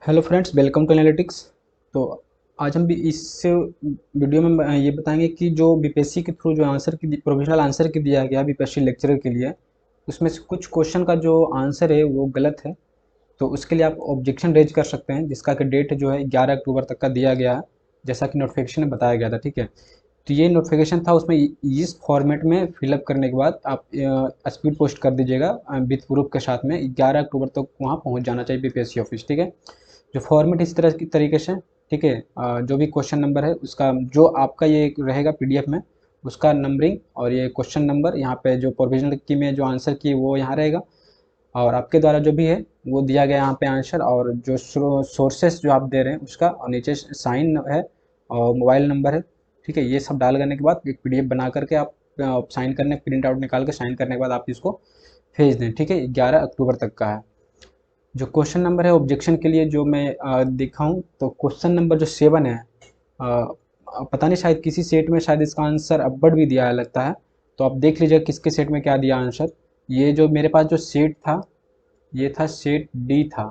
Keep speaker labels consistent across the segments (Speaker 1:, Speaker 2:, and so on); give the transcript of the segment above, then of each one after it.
Speaker 1: Hello friends, welcome to analytics. तो आज हम भी इस वीडियो में ये बताएंगे कि जो बीपीएससी के थ्रू जो आंसर की प्रोविजनल आंसर की दिया गया बीपीएससी लेक्चरर के लिए, उसमें से कुछ क्वेश्चन का जो आंसर है वो गलत है। तो उसके लिए आप ऑब्जेक्शन रेज कर सकते हैं, जिसका कि डेट जो है 11 अक्टूबर तक का दिया गया है, जैसा कि नोटिफिकेशन में बताया गया था। ठीक है, तो ये नोटिफिकेशन था, उसमें इस फॉर्मेट में फिलअप करने के बाद आप स्पीड पोस्ट कर दीजिएगा विथ प्रूफ के साथ में। 11 अक्टूबर तक वहाँ पहुँच जाना चाहिए बीपीएससी ऑफिस। ठीक है, जो फॉर्मेट इस तरह की तरीके से, ठीक है, जो भी क्वेश्चन नंबर है उसका जो आपका ये रहेगा पीडीएफ में, उसका नंबरिंग और ये क्वेश्चन नंबर यहाँ पे जो प्रोविजनल की में जो आंसर की वो यहाँ रहेगा, और आपके द्वारा जो भी है वो दिया गया यहाँ पे आंसर, और जो सोर्सेस जो आप दे रहे हैं उसका, और नीचे साइन है और मोबाइल नंबर है। ठीक है, ये सब डाल करने के बाद एक पीडीएफ बना करके आप साइन करने, प्रिंट आउट निकाल के साइन करने के बाद आप इसको भेज दें। ठीक है, 11 अक्टूबर तक का है। जो क्वेश्चन नंबर है ऑब्जेक्शन के लिए जो मैं दिखाऊं, तो क्वेश्चन नंबर जो 7 है, पता नहीं शायद किसी सेट में शायद इसका आंसर अपवर्ड भी दिया है लगता है। तो आप देख लीजिए किसके सेट में क्या दिया आंसर। ये जो मेरे पास जो सेट था, ये था सेट डी था,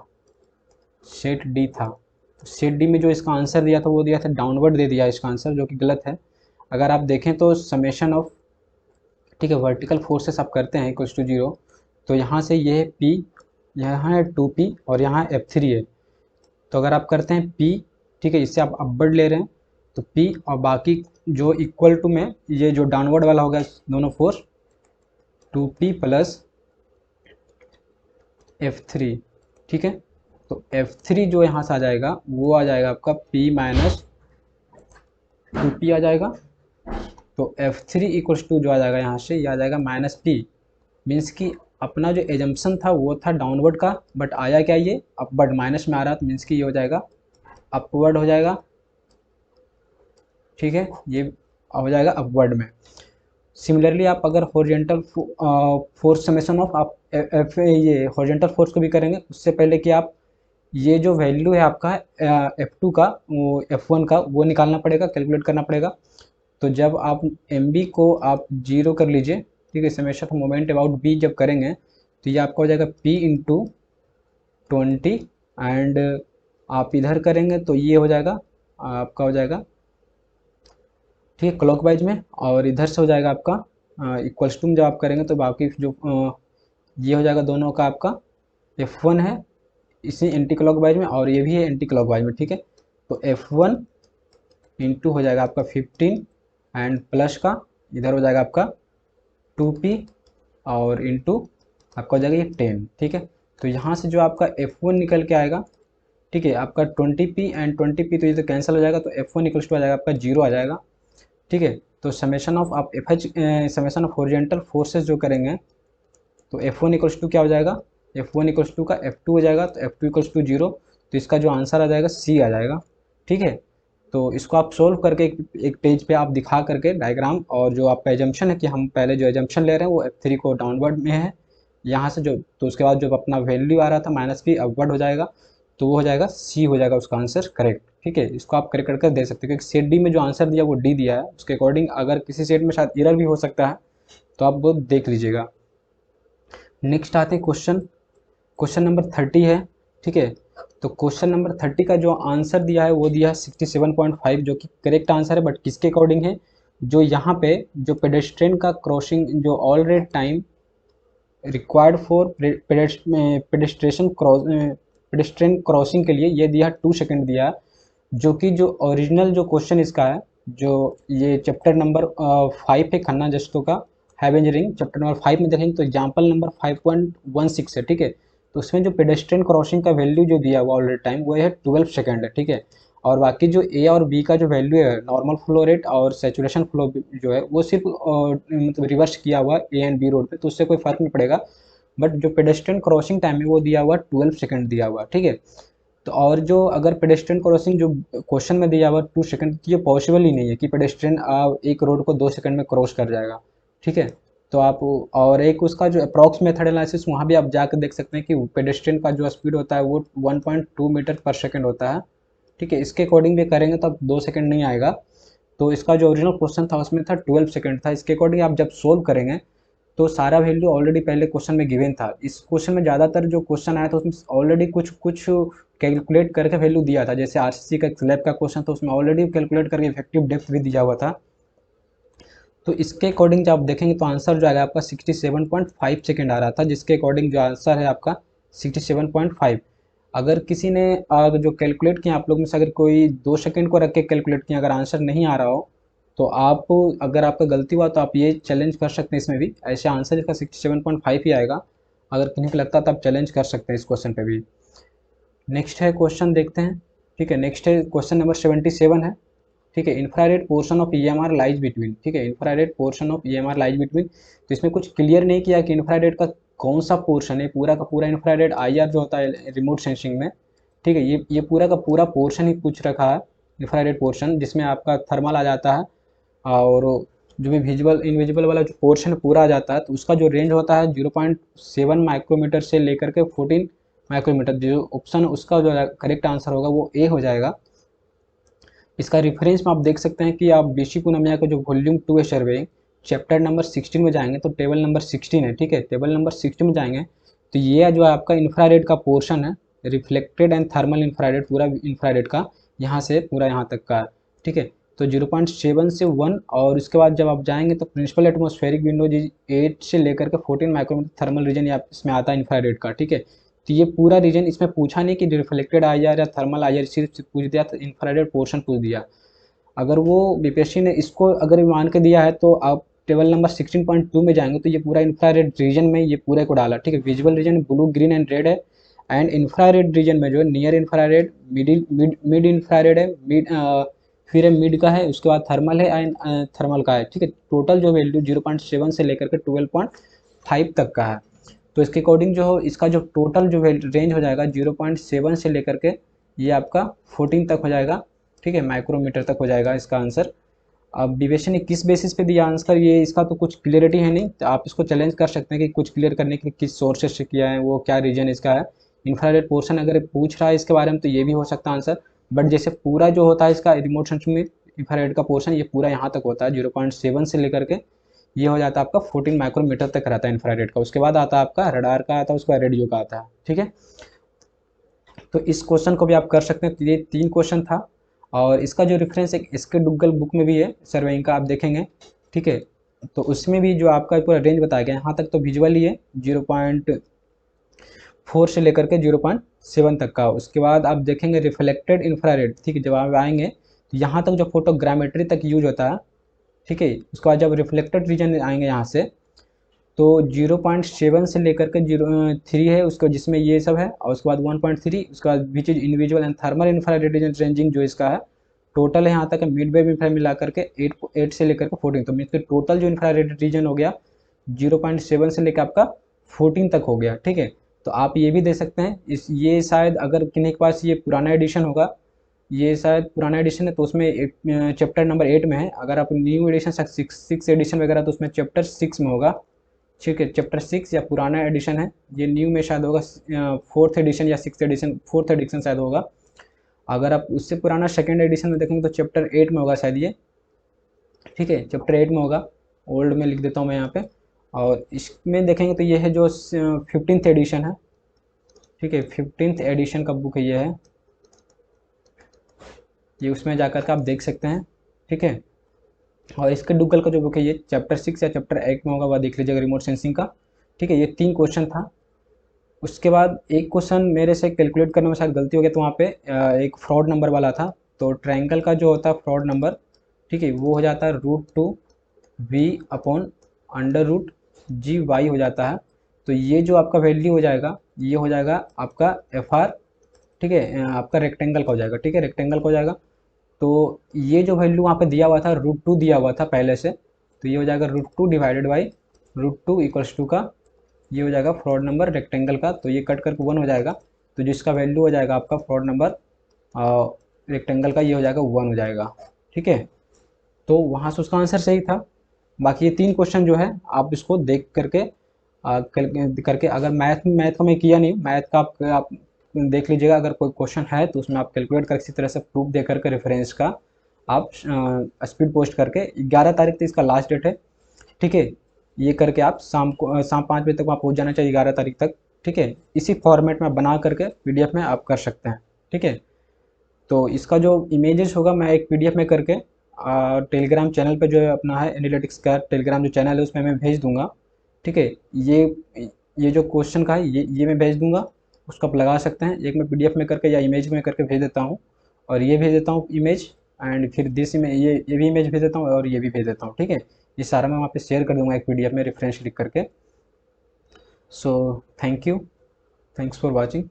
Speaker 1: सेट डी था। तो सेट डी में जो इसका आंसर दिया था वो दिया था डाउनवर्ड, दे दिया इसका आंसर, जो कि गलत है। अगर आप देखें तो समेशन ऑफ, ठीक है, वर्टिकल फोर्सेस आप करते हैं इक्वल्स टू जीरो, तो यहाँ से ये है पी, यहाँ है 2p और यहाँ F3 है। तो अगर आप करते हैं p, ठीक है, इससे आप अपवर्ड ले रहे हैं तो p, और बाकी जो इक्वल टू में ये जो डाउनवर्ड वाला होगा दोनों फोर्स, 2p प्लस F3। ठीक है, तो F3 जो यहाँ से आ जाएगा वो आ जाएगा आपका p माइनस 2p आ जाएगा। तो F3 इक्वल्स टू जो आ जाएगा यहाँ से, ये आ जाएगा माइनस p। मीन्स कि अपना जो एजम्पशन था वो था डाउनवर्ड का, बट आया क्या, ये अपवर्ड माइनस में आ रहा, तो मीन्स कि ये हो जाएगा अपवर्ड हो जाएगा। ठीक है, ये हो जाएगा अपवर्ड में। सिमिलरली आप अगर हॉरिजॉन्टल फोर्स समेशन ऑफ आप एफ ये हॉरिजॉन्टल फोर्स को भी करेंगे, उससे पहले कि आप ये जो वैल्यू है आपका F2 का, वो F1 का, वो निकालना पड़ेगा, कैलकुलेट करना पड़ेगा। तो जब आप एम बी को आप जीरो कर लीजिए, ठीक है, summation of moment about B जब करेंगे, तो ये आपका हो जाएगा P इंटू 20, एंड आप इधर करेंगे तो ये हो जाएगा आपका, हो जाएगा, ठीक है, क्लॉकवाइज में, और इधर से हो जाएगा आपका इक्वल्स टू जब आप करेंगे तो बाकी जो ये हो जाएगा दोनों का आपका F1 है इसी एंटी क्लॉकवाइज में, और ये भी है एंटी क्लॉकवाइज में। ठीक है, तो F1 इंटू हो जाएगा आपका 15, एंड प्लस का इधर हो जाएगा आपका 2p, और इंटू आपका हो जाएगा ये 10। ठीक है, तो यहाँ से जो आपका F1 निकल के आएगा, ठीक है, आपका 20p एंड 20p, तो ये तो कैंसिल हो जाएगा, तो F1 इक्वल्स टू आ जाएगा आपका जीरो आ जाएगा। ठीक है, तो समेशन ऑफ आप F H summation of horizontal forces जो करेंगे, तो F1 इक्वल्स टू क्या हो जाएगा, F1 इक्वल्स टू का F2 हो जाएगा, तो F2 इक्वल्स टू जीरो, तो इसका जो आंसर आ जाएगा C आ जाएगा। ठीक है, तो इसको आप सोल्व करके एक पेज पे आप दिखा करके डायग्राम, और जो आपका एजम्पशन है कि हम पहले जो एजम्पशन ले रहे हैं वो F3 को डाउनवर्ड में है यहाँ से जो, तो उसके बाद जो अपना वैल्यू आ रहा था माइनस p अपवर्ड हो जाएगा, तो वो हो जाएगा C हो जाएगा उसका आंसर करेक्ट। ठीक है, इसको आप करेक्ट करके दे सकते हैं, क्योंकि सेट डी में जो आंसर दिया वो डी दिया है, उसके अकॉर्डिंग अगर किसी सेट में शायद एरर भी हो सकता है, तो आप वो देख लीजिएगा। नेक्स्ट आते हैं क्वेश्चन, क्वेश्चन नंबर 30 है। ठीक है, तो क्वेश्चन नंबर 30 का जो आंसर दिया है वो दिया है 67.5, जो कि करेक्ट आंसर है, बट किसके अकॉर्डिंग है, जो यहाँ पे जो पेडेस्ट्रियन का क्रॉसिंग जो already time required for pedestration pedestrian crossing के लिए ये दिया 2 सेकंड दिया है, जो कि जो ओरिजिनल जो क्वेश्चन इसका है, जो ये चैप्टर नंबर 5 है खन्ना जस्तों का हैव इंजीनियरिंग, चैप्टर नंबर 5 में देखेंगे तो एग्जाम्पल नंबर 5.16 है। ठीक है, तो उसमें जो पेडेस्ट्रियन क्रॉसिंग का वैल्यू जो दिया हुआ ऑलरेडी टाइम वो है 12 सेकंड है। ठीक है, और बाकी जो ए और बी का जो वैल्यू है नॉर्मल फ्लो रेट और सेचुरेशन फ्लो जो है वो सिर्फ मतलब रिवर्स किया हुआ ए एंड बी रोड पे, तो उससे कोई फर्क नहीं पड़ेगा। बट जो पेडेस्ट्रियन क्रॉसिंग टाइम है वो दिया हुआ 12 सेकंड दिया हुआ। ठीक है, तो और जो अगर पेडेस्ट्रियन क्रॉसिंग जो क्वेश्चन में दिया हुआ 2 सेकंड, ये पॉसिबल ही नहीं है कि पेडेस्ट्रियन एक रोड को 2 सेकंड में क्रॉस कर जाएगा। ठीक है, तो आप, और एक उसका जो अप्रॉक्स मेथड एनालिसिस वहाँ भी आप जाकर देख सकते हैं कि पेडेस्ट्रियन का जो स्पीड होता है वो 1.2 मीटर पर सेकंड होता है। ठीक है, इसके अकॉर्डिंग भी करेंगे तो अब 2 सेकंड नहीं आएगा। तो इसका जो ओरिजिनल क्वेश्चन था उसमें था 12 सेकंड था, इसके अकॉर्डिंग आप जब सोल्व करेंगे तो सारा वैल्यू ऑलरेडी पहले क्वेश्चन में गिवन था। इस क्वेश्चन में ज़्यादातर जो क्वेश्चन आया था उसमें ऑलरेडी कुछ कुछ कैलकुलेट करके वैल्यू दिया था। जैसे आरसीसी का स्लैब का क्वेश्चन था, उसमें ऑलरेडी कैलकुलेट करके इफेक्टिव डेप्थ भी दिया हुआ था। तो इसके अकॉर्डिंग जब आप देखेंगे तो आंसर जो आएगा आपका 67.5 सेकेंड आ रहा था, जिसके अकॉर्डिंग जो आंसर है आपका 67.5। अगर किसी ने जो कैलकुलेट किया आप लोग में से अगर कोई 2 सेकंड को रख के कैलकुलेट किया, अगर आंसर नहीं आ रहा हो तो आप, अगर आपका गलती हुआ तो आप ये चैलेंज कर सकते हैं इसमें भी, ऐसे आंसर इसका 67.5 ही आएगा। अगर किसी को लगता है तो आप चैलेंज कर सकते हैं इस क्वेश्चन पे भी। नेक्स्ट है क्वेश्चन देखते हैं। ठीक है, नेक्स्ट है क्वेश्चन नंबर 77 है। ठीक है, infrared portion of EMR lies between. ठीक है, infrared portion of EMR lies between. तो इसमें कुछ क्लियर नहीं किया कि इंफ्रारेड का कौन सा पोर्शन है। पूरा का पूरा इंफ्रारेड आईआर जो होता है रिमोट सेंसिंग में, ठीक है, ये पूरा का पूरा पोर्शन ही पूछ रखा है, इंफ्रारेड पोर्शन, जिसमें आपका थर्मल आ जाता है और जो भी विजुअल इनविजिबल वाला जो पोर्शन पूरा आ जाता है। तो उसका जो रेंज होता है 0.7 माइक्रोमीटर से लेकर के 14 माइक्रोमीटर। जो ऑप्शन उसका जो करेक्ट आंसर होगा वो ए हो जाएगा। इसका रेफरेंस में आप देख सकते हैं कि आप बीसी पूनमिया का जो वॉल्यूम 2 है सर्वे, चैप्टर नंबर 16 में जाएंगे तो टेबल नंबर 16 है। ठीक है, टेबल नंबर 16 में जाएंगे तो ये जो है आपका इंफ्रारेड का पोर्शन है, रिफ्लेक्टेड एंड थर्मल इंफ्रारेड, पूरा इंफ्रारेड का यहाँ से पूरा यहाँ तक का। ठीक है, तो 0.7 से 1, और उसके बाद जब आप जाएंगे तो प्रिंसिपल एटमॉस्फेरिक विंडोज 8 से लेकर के 14 माइक्रोमीटर थर्मल रीजन इसमें आता है इंफ्रारेड का। ठीक है, तो ये पूरा रीजन इसमें पूछा नहीं कि रिफ्लेक्टेड आईआर या थर्मल आईआर, सिर्फ पूछ दिया तो इंफ्रारेड पोर्शन पूछ दिया। अगर वो बीपीएससी ने इसको अगर मान के दिया है तो आप टेबल नंबर 16.2 में जाएंगे तो ये पूरा इंफ्रारेड रीजन में ये पूरे को डाला। ठीक है, visual region blue green and red है, एंड इंफ्रारेड रीजन में जो है नियर इंफ्रारेड, मिड इंफ्रारेड है, फिर मिड का है, उसके बाद थर्मल है एंड थर्मल का है। ठीक है, टोटल जो वैल्यू 0.7 से लेकर के 12.5 तक का है। तो इसके अकॉर्डिंग जो इसका जो टोटल जो रेंज हो जाएगा 0.7 से लेकर के ये आपका 14 तक हो जाएगा। ठीक है, माइक्रोमीटर तक हो जाएगा इसका आंसर। अब विवेशन ने किस बेसिस पे दिया आंसर, ये इसका तो कुछ क्लियरिटी है नहीं, तो आप इसको चैलेंज कर सकते हैं कि कुछ क्लियर करने के लिए किस सोर्सेज से किया है, वो क्या रीजन इसका है। इंफ्रारेड पोर्शन अगर पूछ रहा है इसके बारे में तो ये भी हो सकता है आंसर, बट जैसे पूरा जो होता है इसका रिमोट सेंसिंग में इंफ्रारेड का पोर्शन ये पूरा यहाँ तक होता है 0.7 से लेकर के ये हो जाता है आपका 14 माइक्रोमीटर तक रहता है इंफ्रारेड का। उसके बाद आता है आपका रडार का आता है, उसके बाद रेडियो का आता है। ठीक है, तो इस क्वेश्चन को भी आप कर सकते हैं। तो ये 3 क्वेश्चन था, और इसका जो रेफरेंस एक इसके डुगल बुक में भी है सर्वेइंग का, आप देखेंगे। ठीक है, तो उसमें भी जो आपका पूरा रेंज बताया गया यहाँ तक तो विजुअल ही है 0.4 से लेकर के 0.7 तक का। उसके बाद आप देखेंगे रिफ्लेक्टेड इंफ्रारेड। ठीक है, जब आप आएंगे तो यहाँ तक जो फोटोग्रामेट्री तक यूज होता है। ठीक है, उसके बाद जब रिफ्लेक्टेड रीजन आएंगे यहाँ से तो 0.7 से लेकर के 0.3 है उसका, जिसमें ये सब है, और उसके बाद 1.3, उसके बाद which is individual and thermal infrared ranging जो इसका है टोटल है यहाँ तक मिड वेव इंफ्रारेड मिला करके 8 से लेकर के 14। तो मीन के टोटल जो इंफ्रारेड रीजन हो गया 0.7 से लेकर आपका 14 तक हो गया। ठीक है, तो आप ये भी दे सकते हैं इस, ये शायद अगर किन्हीं के पास ये पुराना एडिशन होगा, ये शायद पुराना एडिशन है तो उसमें चैप्टर नंबर 8 में है। अगर आप न्यू एडिशन 6 एडिशन वगैरह तो उसमें चैप्टर 6 में होगा। ठीक है, चैप्टर 6 या पुराना एडिशन है, ये न्यू में शायद होगा 4th एडिशन या 6th एडिशन, 4th एडिशन शायद होगा। अगर आप उससे पुराना 2nd एडिशन में देखेंगे तो चैप्टर 8 में होगा शायद ये। ठीक है, चैप्टर 8 में होगा, ओल्ड में लिख देता हूँ मैं यहाँ पे। और इसमें देखेंगे तो ये है जो 15th एडिशन है। ठीक है, 15th एडिशन का बुक है ये है, ये उसमें जाकर के आप देख सकते हैं। ठीक है, और इसके डुगल का जो बुक है ये चैप्टर 6 या चैप्टर 8 में होगा, वह देख लीजिएगा रिमोट सेंसिंग का। ठीक है, ये 3 क्वेश्चन था। उसके बाद एक क्वेश्चन मेरे से कैलकुलेट करने में शायद गलती हो गई, तो वहाँ पे एक फ्रॉड नंबर वाला था। तो ट्रायंगल का जो होता है फ्रॉड नंबर, ठीक है, वो हो जाता है √2v/√GY हो जाता है। तो ये जो आपका वैल्यू हो जाएगा ये हो जाएगा आपका FR। ठीक है, आपका रेक्टेंगल का हो जाएगा। ठीक है, रेक्टेंगल का हो जाएगा। तो ये जो वैल्यू वहाँ पे दिया हुआ था √2 दिया हुआ था पहले से, तो ये हो जाएगा √2 डिवाइडेड बाई √2 इक्वल्स टू का ये हो जाएगा फ्रॉड नंबर रेक्टेंगल का। तो ये कट करके 1 हो जाएगा, तो जिसका वैल्यू हो जाएगा आपका फ्रॉड नंबर रेक्टेंगल का ये हो जाएगा 1 हो जाएगा। ठीक है, तो वहाँ से उसका आंसर सही था। बाकी ये 3 क्वेश्चन जो है आप इसको देख करके अगर मैथ का मैं किया नहीं, मैथ का आप देख लीजिएगा। अगर कोई क्वेश्चन है तो उसमें आप कैलकुलेट कर इसी तरह से प्रूफ दे करके रेफरेंस का आप स्पीड पोस्ट करके 11 तारीख तक इसका लास्ट डेट है। ठीक है, ये करके आप शाम 5 बजे तक वहाँ पहुँच जाना चाहिए, 11 तारीख तक। ठीक है, इसी फॉर्मेट में बना करके पीडीएफ में आप कर सकते हैं। ठीक है, तो इसका जो इमेजेस होगा मैं एक पीडीएफ में करके टेलीग्राम चैनल पे जो है अपना है एनालिटिक्स का टेलीग्राम जो चैनल है उसमें मैं भेज दूंगा। ठीक है, ये जो क्वेश्चन का है ये मैं भेज दूंगा, उसको आप लगा सकते हैं। एक मैं पीडीएफ में करके या इमेज में करके भेज देता हूँ, और ये भेज देता हूँ इमेज, एंड फिर दिस में ये भी इमेज भेज देता हूँ और ये भी भेज देता हूँ। ठीक है, ये सारा मैं वहाँ पे शेयर कर दूंगा एक पीडीएफ में रेफरेंस लिख करके। So thank you, thanks for watching.